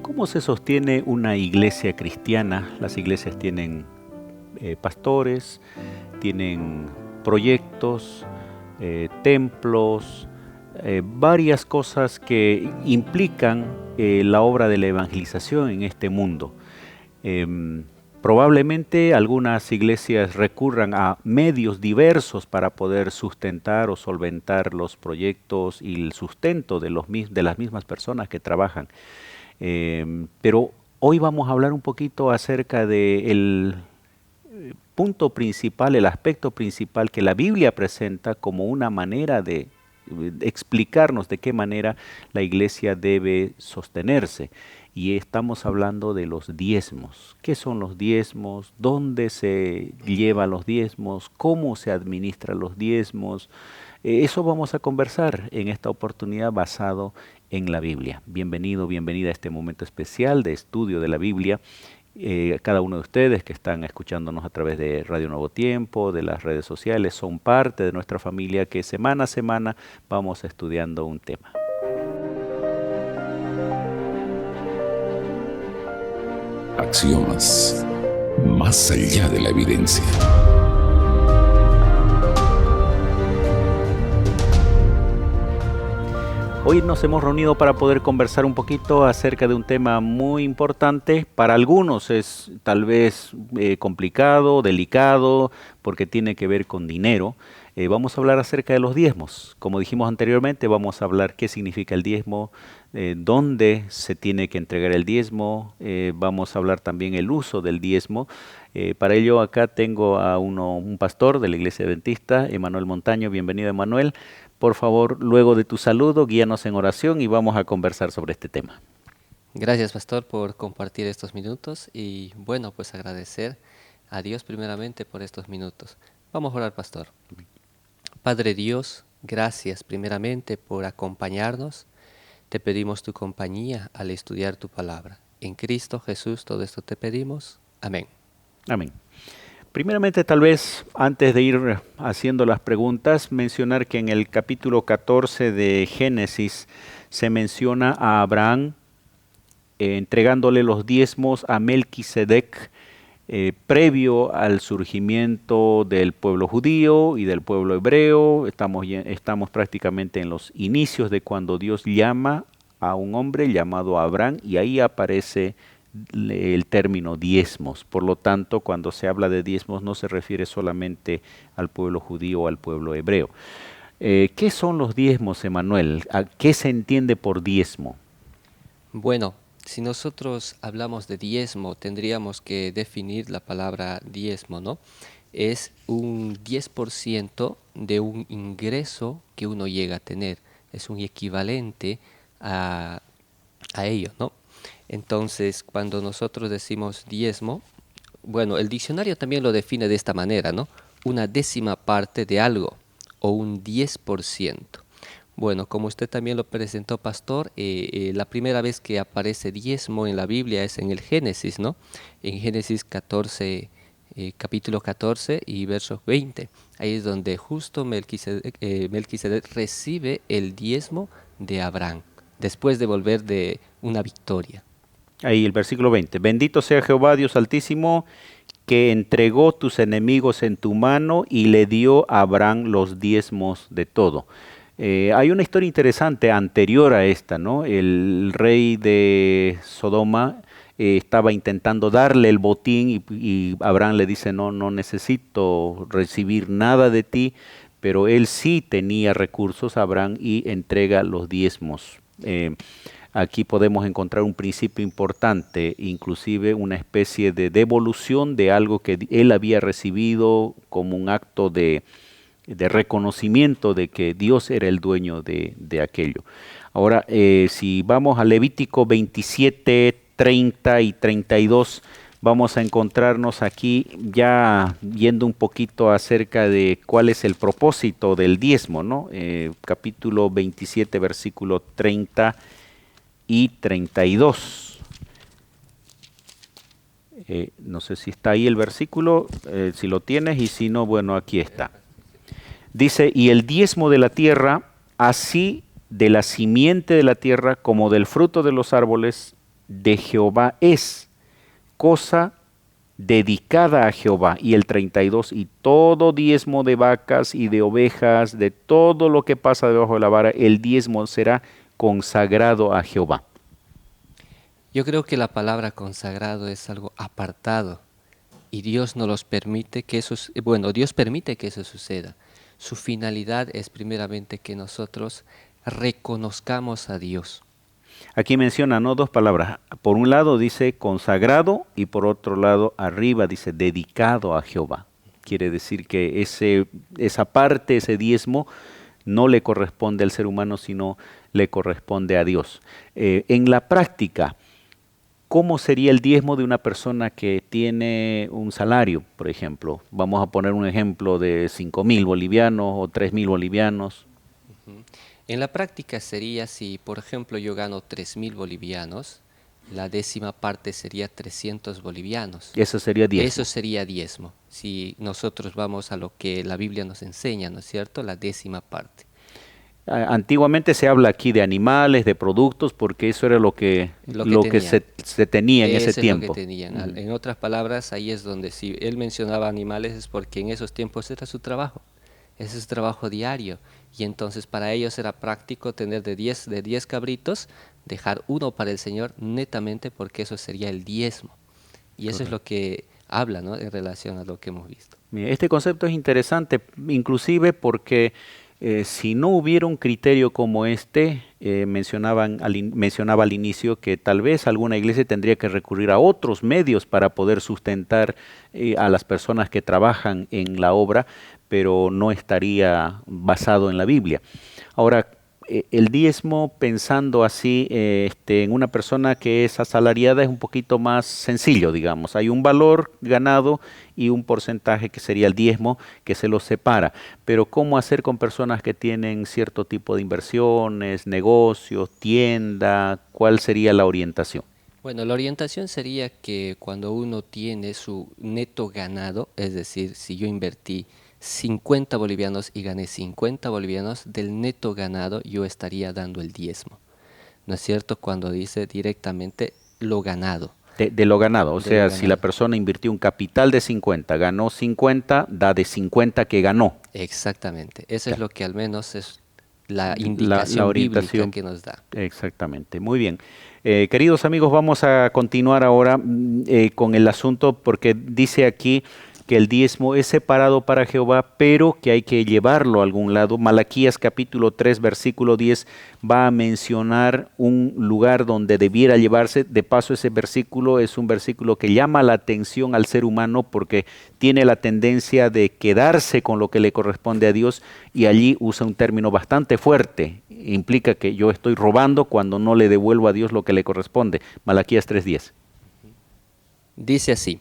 ¿Cómo se sostiene una iglesia cristiana? Las iglesias tienen pastores, tienen proyectos, templos, varias cosas que implican la obra de la evangelización en este mundo. Probablemente algunas iglesias recurran a medios diversos para poder sustentar o solventar los proyectos y el sustento de las mismas personas que trabajan. Pero hoy vamos a hablar un poquito acerca del punto principal, el aspecto principal que la Biblia presenta como una manera de explicarnos de qué manera la iglesia debe sostenerse. Y estamos hablando de los diezmos. ¿Qué son los diezmos? ¿Dónde se llevan los diezmos? ¿Cómo se administran los diezmos? Eso vamos a conversar en esta oportunidad basado en la Biblia. Bienvenido, bienvenida a este momento especial de estudio de la Biblia. Cada uno de ustedes que están escuchándonos a través de Radio Nuevo Tiempo, de las redes sociales, son parte de nuestra familia que semana a semana vamos estudiando un tema. Axiomas, más allá de la evidencia. Hoy nos hemos reunido para poder conversar un poquito acerca de un tema muy importante. Para algunos es tal vez complicado, delicado, porque tiene que ver con dinero. Vamos a hablar acerca de los diezmos. Como dijimos anteriormente, vamos a hablar qué significa el diezmo, dónde se tiene que entregar el diezmo. Vamos a hablar también el uso del diezmo. Para ello acá tengo a un pastor de la Iglesia Adventista, Emanuel Montaño. Bienvenido, Emanuel. Por favor, luego de tu saludo, guíanos en oración y vamos a conversar sobre este tema. Gracias, pastor, por compartir estos minutos y bueno, pues agradecer a Dios primeramente por estos minutos. Vamos a orar, pastor. Padre Dios, gracias primeramente por acompañarnos. Te pedimos tu compañía al estudiar tu palabra. En Cristo Jesús todo esto te pedimos. Amén. Amén. Primeramente, tal vez, antes de ir haciendo las preguntas, mencionar que en el capítulo 14 de Génesis se menciona a Abraham entregándole los diezmos a Melquisedec previo al surgimiento del pueblo judío y del pueblo hebreo. Estamos prácticamente en los inicios de cuando Dios llama a un hombre llamado Abraham y ahí aparece el término diezmos. Por lo tanto, cuando se habla de diezmos no se refiere solamente al pueblo judío o al pueblo hebreo. ¿Qué son los diezmos, Emanuel? ¿Qué se entiende por diezmo? Bueno, si nosotros hablamos de diezmo, tendríamos que definir la palabra diezmo, ¿no? Es un 10% de un ingreso que uno llega a tener. Es un equivalente a ello, ¿no? Entonces, cuando nosotros decimos diezmo, bueno, el diccionario también lo define de esta manera, ¿no? Una décima parte de algo o un 10%. Bueno, como usted también lo presentó, pastor, la primera vez que aparece diezmo en la Biblia es en el Génesis, ¿no? En Génesis 14, capítulo 14 y versos 20. Ahí es donde justo Melquisedec recibe el diezmo de Abraham, después de volver de una victoria. Ahí el versículo 20. Bendito sea Jehová Dios Altísimo, que entregó tus enemigos en tu mano y le dio a Abraham los diezmos de todo. Hay una historia interesante anterior a esta, ¿no? El rey de Sodoma estaba intentando darle el botín y Abraham le dice, no necesito recibir nada de ti, pero él sí tenía recursos, Abraham, y entrega los diezmos. Aquí podemos encontrar un principio importante, inclusive una especie de devolución de algo que él había recibido como un acto de reconocimiento de que Dios era el dueño de aquello. Ahora, si vamos a Levítico 27, 30 y 32, vamos a encontrarnos aquí ya viendo un poquito acerca de cuál es el propósito del diezmo, ¿no? Capítulo 27, versículo 30 y 32. No sé si está ahí el versículo, si lo tienes, y si no, bueno, aquí está. Dice, y el diezmo de la tierra, así de la simiente de la tierra como del fruto de los árboles, de Jehová es, cosa dedicada a Jehová. Y el 32, y todo diezmo de vacas y de ovejas, de todo lo que pasa debajo de la vara, el diezmo será consagrado a Jehová. Yo creo que la palabra consagrado es algo apartado y Dios no los permite que eso, bueno, Dios permite que eso suceda. Su finalidad es primeramente que nosotros reconozcamos a Dios. Aquí menciona, ¿no?, dos palabras. Por un lado dice consagrado y por otro lado arriba dice dedicado a Jehová. Quiere decir que esa parte, ese diezmo, no le corresponde al ser humano, sino le corresponde a Dios. En la práctica, ¿cómo sería el diezmo de una persona que tiene un salario, por ejemplo? Vamos a poner un ejemplo de 5.000 bolivianos o 3.000 bolivianos. En la práctica sería si, por ejemplo, yo gano 3.000 bolivianos, la décima parte sería 300 bolivianos. Eso sería diezmo. Eso sería diezmo. Si nosotros vamos a lo que la Biblia nos enseña, ¿no es cierto? La décima parte. Antiguamente se habla aquí de animales, de productos, porque eso era lo que se tenía en ese tiempo. Es lo que tenían. En otras palabras, ahí es donde si él mencionaba animales es porque en esos tiempos era su trabajo. Ese es su trabajo diario. Y entonces para ellos era práctico tener de 10 cabritos, dejar uno para el Señor netamente porque eso sería el diezmo. Y eso es lo que habla, ¿no?, en relación a lo que hemos visto. Este concepto es interesante, inclusive porque si no hubiera un criterio como este, mencionaba al inicio que tal vez alguna iglesia tendría que recurrir a otros medios para poder sustentar a las personas que trabajan en la obra, pero no estaría basado en la Biblia. Ahora, el diezmo, pensando así en una persona que es asalariada, es un poquito más sencillo, digamos. Hay un valor ganado y un porcentaje que sería el diezmo que se los separa. Pero ¿cómo hacer con personas que tienen cierto tipo de inversiones, negocios, tienda? ¿Cuál sería la orientación? Bueno, la orientación sería que cuando uno tiene su neto ganado, es decir, si yo invertí 50 bolivianos y gané 50 bolivianos, del neto ganado yo estaría dando el diezmo. ¿No es cierto? Cuando dice directamente lo ganado. De lo ganado, o sea, si la persona invirtió un capital de 50, ganó 50, da de 50 que ganó. Exactamente, eso es lo que al menos es la indicación bíblica que nos da. Exactamente, muy bien. Queridos amigos, vamos a continuar ahora con el asunto porque dice aquí que el diezmo es separado para Jehová, pero que hay que llevarlo a algún lado. Malaquías capítulo 3, versículo 10 va a mencionar un lugar donde debiera llevarse. De paso, ese versículo es un versículo que llama la atención al ser humano porque tiene la tendencia de quedarse con lo que le corresponde a Dios y allí usa un término bastante fuerte. Implica que yo estoy robando cuando no le devuelvo a Dios lo que le corresponde. Malaquías 3:10. Dice así: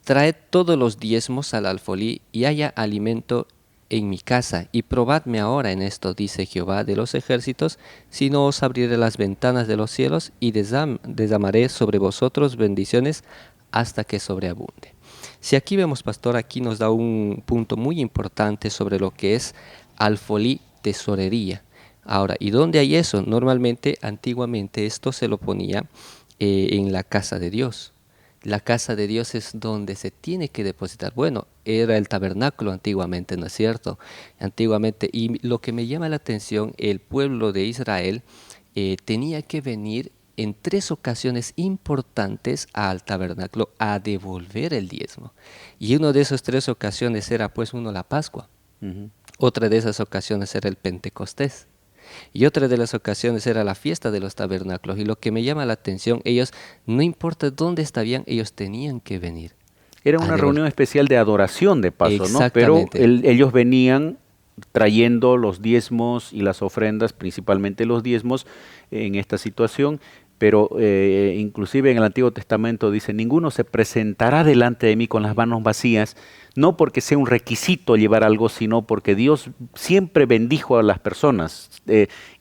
traed todos los diezmos al alfolí y haya alimento en mi casa, y probadme ahora en esto, dice Jehová de los ejércitos, si no os abriré las ventanas de los cielos y derramaré sobre vosotros bendiciones hasta que sobreabunde. Si aquí vemos, pastor, aquí nos da un punto muy importante sobre lo que es alfolí, tesorería. Ahora, ¿y dónde hay eso? Normalmente, antiguamente, esto se lo ponía en la casa de Dios. La casa de Dios es donde se tiene que depositar. Bueno, era el tabernáculo antiguamente, ¿no es cierto? Antiguamente, y lo que me llama la atención, el pueblo de Israel tenía que venir en 3 ocasiones importantes al tabernáculo a devolver el diezmo. Y una de esas 3 ocasiones era pues la Pascua. Otra de esas ocasiones era el Pentecostés. Y otra de las ocasiones era la fiesta de los tabernáculos. Y lo que me llama la atención, ellos, no importa dónde estaban, ellos tenían que venir. Era una reunión especial de adoración, de paso, ¿no? Pero Exactamente. ellos venían trayendo los diezmos y las ofrendas, principalmente los diezmos en esta situación, pero inclusive en el Antiguo Testamento dice, ninguno se presentará delante de mí con las manos vacías, no porque sea un requisito llevar algo, sino porque Dios siempre bendijo a las personas.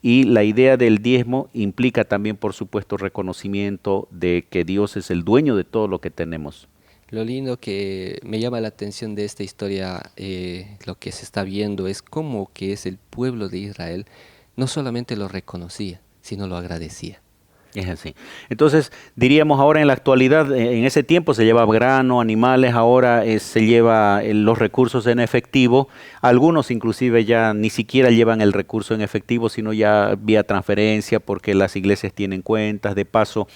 Y la idea del diezmo implica también, por supuesto, reconocimiento de que Dios es el dueño de todo lo que tenemos. Lo lindo que me llama la atención de esta historia, lo que se está viendo es cómo que es el pueblo de Israel, no solamente lo reconocía, sino lo agradecía. Es así. Entonces, diríamos ahora en la actualidad, en ese tiempo se lleva grano, animales, ahora se lleva los recursos en efectivo. Algunos inclusive ya ni siquiera llevan el recurso en efectivo, sino ya vía transferencia, porque las iglesias tienen cuentas. De paso,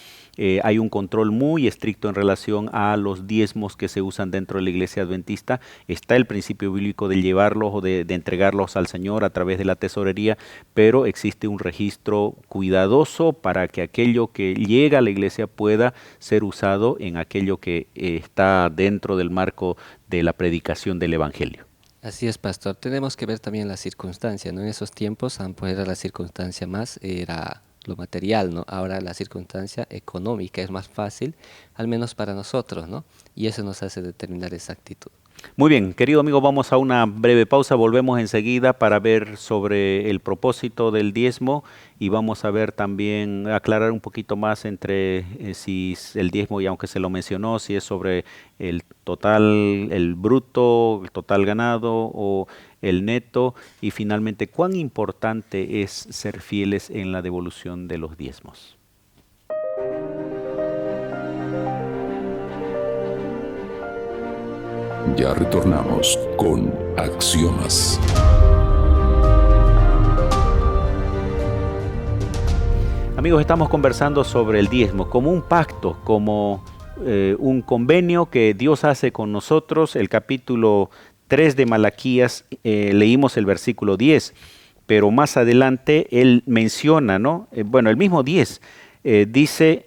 hay un control muy estricto en relación a los diezmos que se usan dentro de la iglesia adventista. Está el principio bíblico de llevarlos o de entregarlos al Señor a través de la tesorería, pero existe un registro cuidadoso para que aquello que llega a la iglesia pueda ser usado en aquello que está dentro del marco de la predicación del Evangelio. Así es, pastor. Tenemos que ver también la circunstancia, ¿no? En esos tiempos, pues era la circunstancia más, era lo material, ¿no? Ahora la circunstancia económica es más fácil, al menos para nosotros, ¿no? Y eso nos hace determinar esa actitud. Muy bien, querido amigo, vamos a una breve pausa, volvemos enseguida para ver sobre el propósito del diezmo y vamos a ver también, aclarar un poquito más entre si el diezmo, y aunque se lo mencionó, si es sobre el total, el bruto, el total ganado o el neto, y finalmente cuán importante es ser fieles en la devolución de los diezmos. Ya retornamos con Axiomas. Amigos, estamos conversando sobre el diezmo como un pacto, como un convenio que Dios hace con nosotros. El capítulo 3 de Malaquías, leímos el versículo 10, pero más adelante él menciona, ¿no? El mismo 10 dice: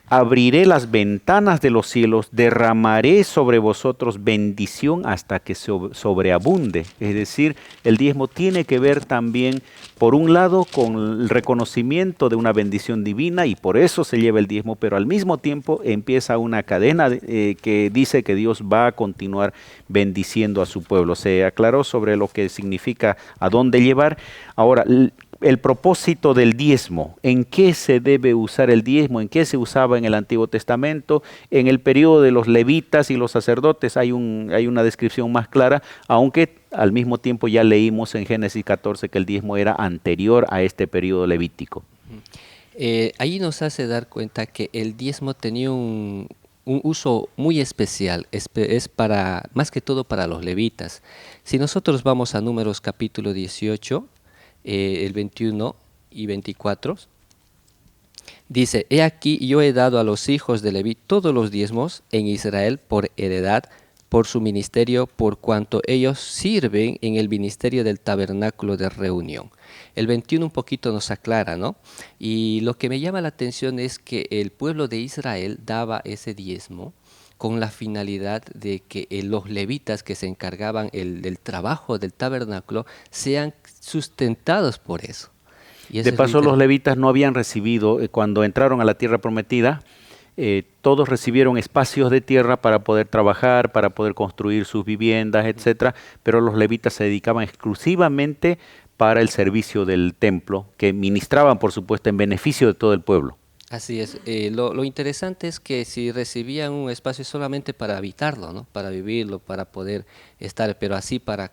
abriré las ventanas de los cielos, derramaré sobre vosotros bendición hasta que sobreabunde. Es decir, el diezmo tiene que ver también, por un lado, con el reconocimiento de una bendición divina, y por eso se lleva el diezmo, pero al mismo tiempo empieza una cadena que dice que Dios va a continuar bendiciendo a su pueblo. Se aclaró sobre lo que significa a dónde llevar. Ahora, el propósito del diezmo, en qué se debe usar el diezmo, en qué se usaba en el Antiguo Testamento, en el periodo de los levitas y los sacerdotes hay una descripción más clara, aunque al mismo tiempo ya leímos en Génesis 14 que el diezmo era anterior a este periodo levítico. Ahí nos hace dar cuenta que el diezmo tenía un uso muy especial, es para, más que todo para los levitas. Si nosotros vamos a Números capítulo 18, el 21 y 24, dice: he aquí yo he dado a los hijos de Leví todos los diezmos en Israel por heredad, por su ministerio, por cuanto ellos sirven en el ministerio del tabernáculo de reunión. El 21 un poquito nos aclara, ¿no? Y lo que me llama la atención es que el pueblo de Israel daba ese diezmo con la finalidad de que los levitas que se encargaban del trabajo del tabernáculo sean sustentados por eso. Y eso de paso, los levitas no habían recibido, cuando entraron a la tierra prometida, todos recibieron espacios de tierra para poder trabajar, para poder construir sus viviendas, etcétera, pero los levitas se dedicaban exclusivamente para el servicio del templo, que ministraban, por supuesto, en beneficio de todo el pueblo. Así es. Lo interesante es que si recibían un espacio solamente para habitarlo, ¿no? Para vivirlo, para poder estar, pero así para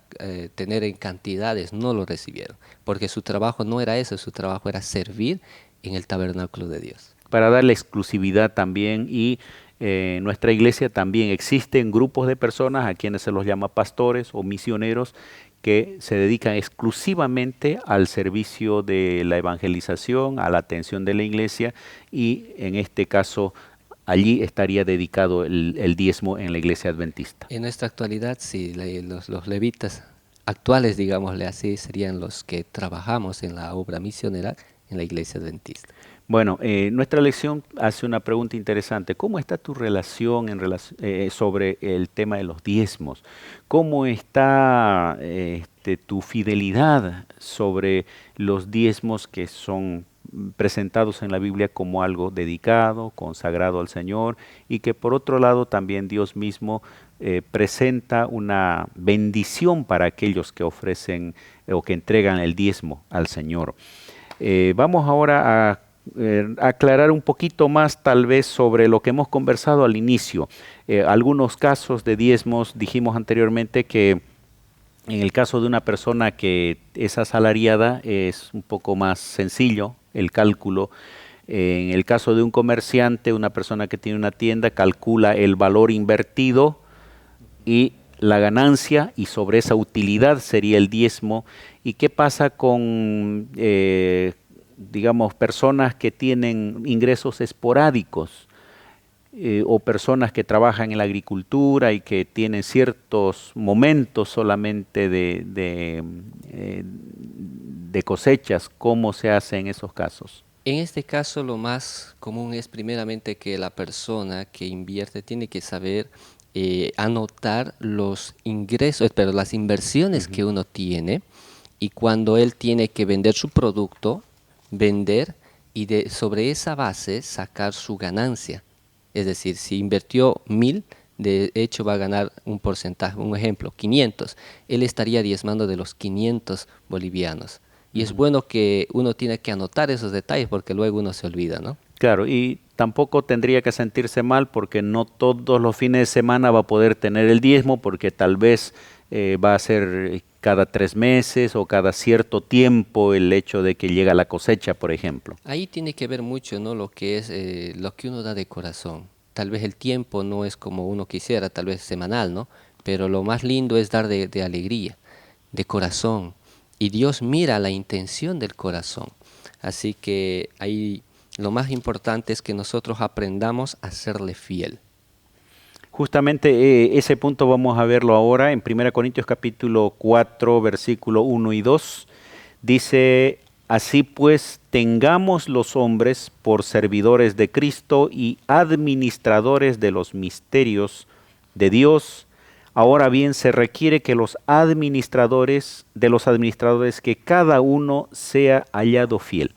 tener en cantidades, no lo recibieron, porque su trabajo no era eso, su trabajo era servir en el tabernáculo de Dios. Para darle exclusividad también, y en nuestra iglesia también existen grupos de personas a quienes se los llama pastores o misioneros, que se dedican exclusivamente al servicio de la evangelización, a la atención de la iglesia, y en este caso allí estaría dedicado el diezmo en la iglesia adventista. En nuestra actualidad, sí, los levitas actuales, digámosle así, serían los que trabajamos en la obra misionera en la iglesia adventista. Bueno, nuestra lección hace una pregunta interesante. ¿Cómo está tu relación sobre el tema de los diezmos? ¿Cómo está tu fidelidad sobre los diezmos que son presentados en la Biblia como algo dedicado, consagrado al Señor, y que por otro lado también Dios mismo presenta una bendición para aquellos que ofrecen o que entregan el diezmo al Señor. Vamos ahora a aclarar un poquito más tal vez sobre lo que hemos conversado al inicio. Algunos casos de diezmos, dijimos anteriormente que en el caso de una persona que es asalariada es un poco más sencillo el cálculo. En el caso de un comerciante, una persona que tiene una tienda, calcula el valor invertido y la ganancia, y sobre esa utilidad sería el diezmo. ¿Y qué pasa con, digamos, personas que tienen ingresos esporádicos? O personas que trabajan en la agricultura y que tienen ciertos momentos solamente de cosechas. ¿Cómo se hace en esos casos? En este caso, lo más común es primeramente que la persona que invierte tiene que saber anotar los ingresos, pero las inversiones que uno tiene, y cuando él tiene que vender su producto, vender y sobre esa base sacar su ganancia. Es decir, si invirtió 1.000, de hecho va a ganar un porcentaje, un ejemplo, 500. Él estaría diezmando de los 500 bolivianos. Y es bueno que uno tiene que anotar esos detalles porque luego uno se olvida, ¿no? Claro, y tampoco tendría que sentirse mal porque no todos los fines de semana va a poder tener el diezmo, porque tal vez va a ser cada 3 meses o cada cierto tiempo el hecho de que llega la cosecha, por ejemplo. Ahí tiene que ver mucho, ¿no? Lo que es lo que uno da de corazón. Tal vez el tiempo no es como uno quisiera, tal vez semanal, ¿no? Pero lo más lindo es dar de alegría, de corazón. Y Dios mira la intención del corazón. Así que ahí lo más importante es que nosotros aprendamos a serle fiel. Justamente ese punto vamos a verlo ahora en 1 Corintios capítulo 4, versículo 1 y 2. Dice: así pues, tengamos los hombres por servidores de Cristo y administradores de los misterios de Dios. Ahora bien, se requiere que los administradores, que cada uno sea hallado fiel.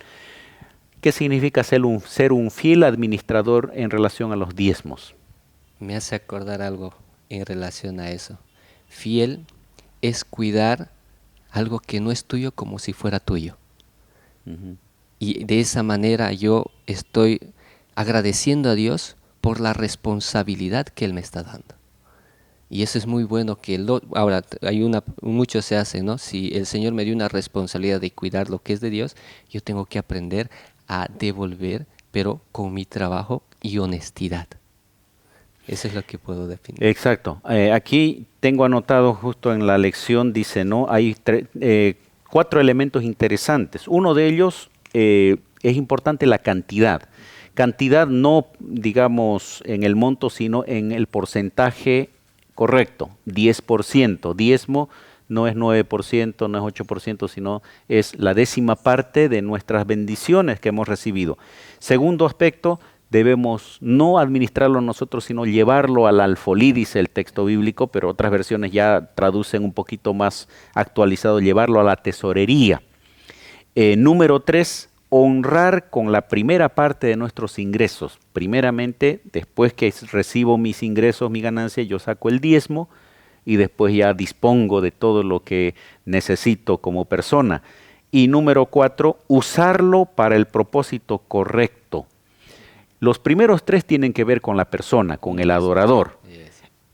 ¿Qué significa ser un fiel administrador en relación a los diezmos? Me hace acordar algo en relación a eso. Fiel es cuidar algo que no es tuyo como si fuera tuyo. Y de esa manera yo estoy agradeciendo a Dios por la responsabilidad que Él me está dando. Y eso es muy bueno que ahora mucho se hace, ¿no? Si el Señor me dio una responsabilidad de cuidar lo que es de Dios, yo tengo que aprender a devolver, pero con mi trabajo y honestidad. Eso es lo que puedo definir. Exacto. Aquí tengo anotado justo en la lección, dice, ¿no? Hay 4 elementos interesantes. Uno de ellos es importante, la cantidad. Cantidad no, digamos, en el monto, sino en el porcentaje correcto. 10%. Diezmo no es 9%, no es 8%, sino es la 10ª parte de nuestras bendiciones que hemos recibido. Segundo aspecto, debemos no administrarlo nosotros, sino llevarlo al alfolí, dice el texto bíblico, pero otras versiones ya traducen un poquito más actualizado, llevarlo a la tesorería. Número 3, honrar con la primera parte de nuestros ingresos. Primeramente, después que recibo mis ingresos, mi ganancia, yo saco el diezmo y después ya dispongo de todo lo que necesito como persona. Y número 4, usarlo para el propósito correcto. Los primeros 3 tienen que ver con la persona, con el adorador.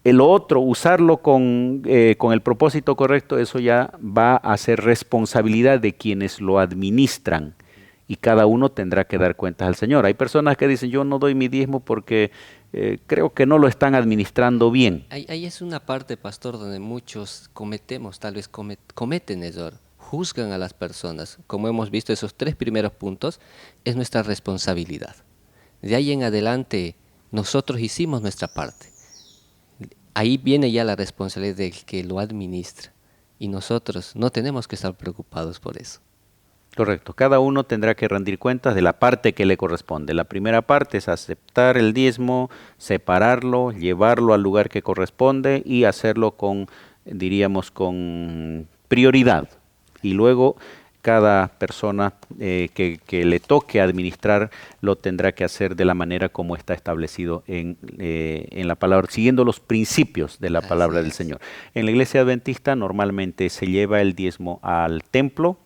El otro, usarlo con el propósito correcto, eso ya va a ser responsabilidad de quienes lo administran. Y cada uno tendrá que dar cuentas al Señor. Hay personas que dicen, yo no doy mi diezmo porque creo que no lo están administrando bien. Ahí es una parte, pastor, donde muchos cometen error, juzgan a las personas. Como hemos visto, esos 3 primeros puntos es nuestra responsabilidad. De ahí en adelante, nosotros hicimos nuestra parte. Ahí viene ya la responsabilidad del que lo administra. Y nosotros no tenemos que estar preocupados por eso. Correcto. Cada uno tendrá que rendir cuentas de la parte que le corresponde. La primera parte es aceptar el diezmo, separarlo, llevarlo al lugar que corresponde y hacerlo con, diríamos, con prioridad. Y luego cada persona que le toque administrar lo tendrá que hacer de la manera como está establecido en la palabra, siguiendo los principios de la palabra del Señor. En la iglesia adventista normalmente se lleva el diezmo al templo.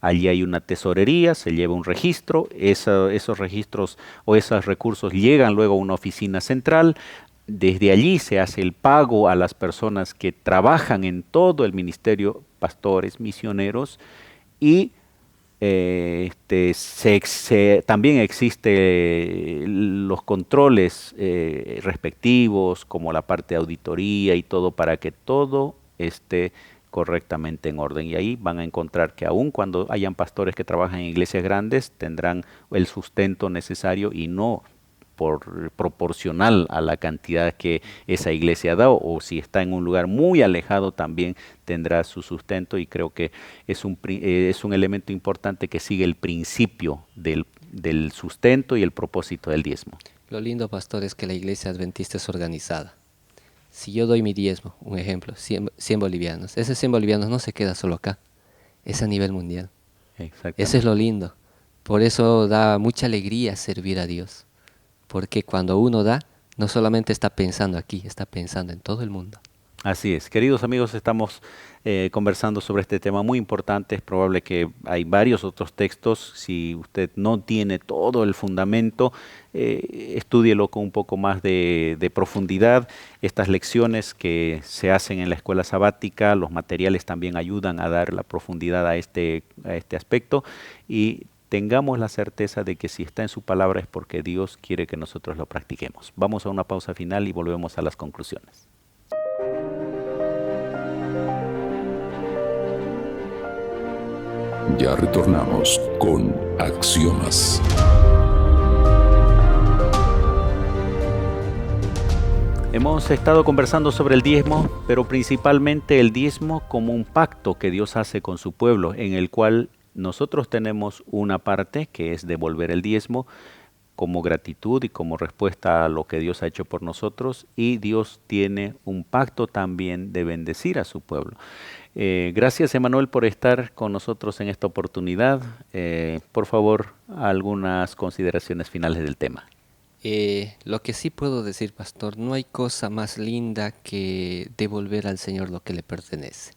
Allí hay una tesorería, se lleva un registro, esos registros o esos recursos llegan luego a una oficina central. Desde allí se hace el pago a las personas que trabajan en todo el ministerio, pastores, misioneros, y también existen los controles respectivos, como la parte de auditoría y todo, para que todo esté correctamente en orden. Y ahí van a encontrar que aun cuando hayan pastores que trabajan en iglesias grandes, tendrán el sustento necesario y no proporcional a la cantidad que esa iglesia da, o si está en un lugar muy alejado también tendrá su sustento, y creo que es un elemento importante que sigue el principio del sustento y el propósito del diezmo. Lo lindo, pastor, es que la iglesia adventista es organizada. Si yo doy mi diezmo, un ejemplo, 100 bolivianos, esos 100 bolivianos no se queda solo acá, es a nivel mundial. Eso es lo lindo. Por eso da mucha alegría servir a Dios. Porque cuando uno da, no solamente está pensando aquí, está pensando en todo el mundo. Así es. Queridos amigos, estamos conversando sobre este tema muy importante. Es probable que hay varios otros textos. Si usted no tiene todo el fundamento, estúdielo con un poco más de profundidad. Estas lecciones que se hacen en la escuela sabática, los materiales también ayudan a dar la profundidad a este aspecto, y tengamos la certeza de que si está en su palabra es porque Dios quiere que nosotros lo practiquemos. Vamos a una pausa final y volvemos a las conclusiones. Ya retornamos con Axiomas. Hemos estado conversando sobre el diezmo, pero principalmente el diezmo como un pacto que Dios hace con su pueblo, en el cual nosotros tenemos una parte que es devolver el diezmo como gratitud y como respuesta a lo que Dios ha hecho por nosotros, y Dios tiene un pacto también de bendecir a su pueblo. Gracias, Emanuel, por estar con nosotros en esta oportunidad. Por favor, algunas consideraciones finales del tema. Lo que sí puedo decir, pastor, no hay cosa más linda que devolver al Señor lo que le pertenece.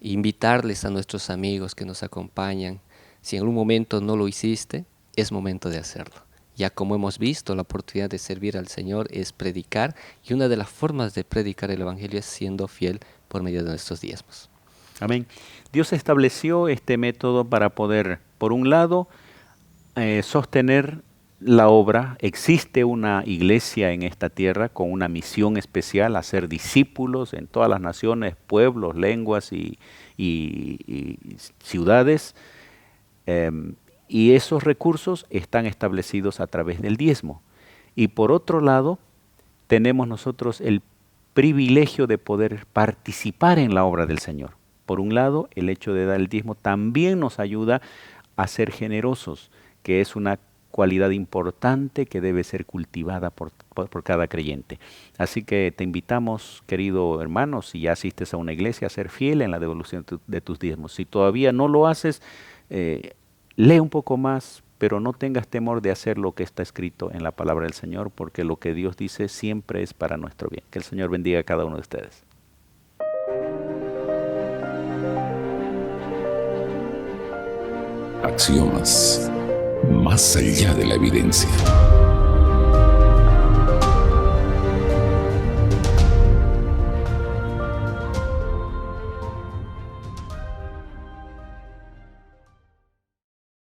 Invitarles a nuestros amigos que nos acompañan, si en algún momento no lo hiciste, es momento de hacerlo. Ya como hemos visto, la oportunidad de servir al Señor es predicar, y una de las formas de predicar el Evangelio es siendo fiel por medio de nuestros diezmos. Amén. Dios estableció este método para poder, por un lado, sostener la obra. Existe una iglesia en esta tierra con una misión especial, hacer discípulos en todas las naciones, pueblos, lenguas y ciudades. Y esos recursos están establecidos a través del diezmo. Y por otro lado, tenemos nosotros el privilegio de poder participar en la obra del Señor. Por un lado, el hecho de dar el diezmo también nos ayuda a ser generosos, que es una cualidad importante que debe ser cultivada por cada creyente. Así que te invitamos, querido hermano, si ya asistes a una iglesia, a ser fiel en la devolución de tus diezmos. Si todavía no lo haces, lee un poco más, pero no tengas temor de hacer lo que está escrito en la palabra del Señor, porque lo que Dios dice siempre es para nuestro bien. Que el Señor bendiga a cada uno de ustedes. Axiomas. Más allá de la evidencia.